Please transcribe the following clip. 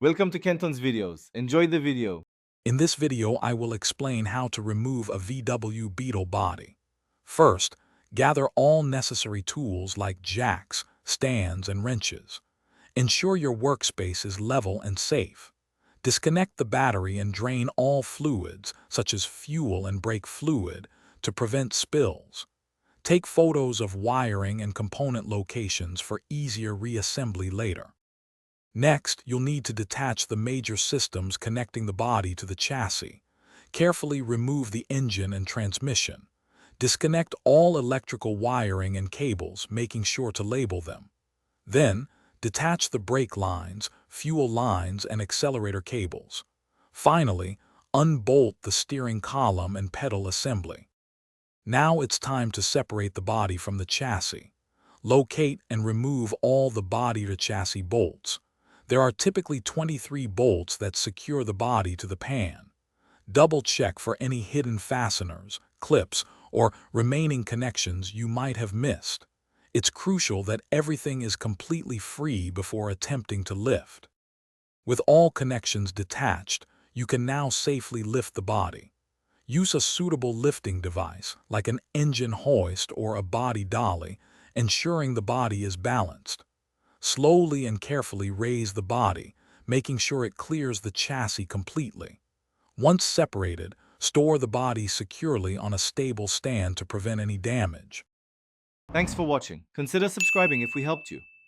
Welcome to Kenton's videos. Enjoy the video. In this video, I will explain how to remove a VW Beetle body. First, gather all necessary tools like jacks, stands, and wrenches. Ensure your workspace is level and safe. Disconnect the battery and drain all fluids, such as fuel and brake fluid, to prevent spills. Take photos of wiring and component locations for easier reassembly later. Next, you'll need to detach the major systems connecting the body to the chassis. Carefully remove the engine and transmission. Disconnect all electrical wiring and cables, making sure to label them. Then, detach the brake lines, fuel lines, and accelerator cables. Finally, unbolt the steering column and pedal assembly. Now it's time to separate the body from the chassis. Locate and remove all the body to chassis bolts. There are typically 23 bolts that secure the body to the pan. Double-check for any hidden fasteners, clips, or remaining connections you might have missed. It's crucial that everything is completely free before attempting to lift. With all connections detached, you can now safely lift the body. Use a suitable lifting device, like an engine hoist or a body dolly, ensuring the body is balanced. Slowly and carefully raise the body, making sure it clears the chassis completely. Once separated, store the body securely on a stable stand to prevent any damage. Thanks for watching. Consider subscribing if we helped you.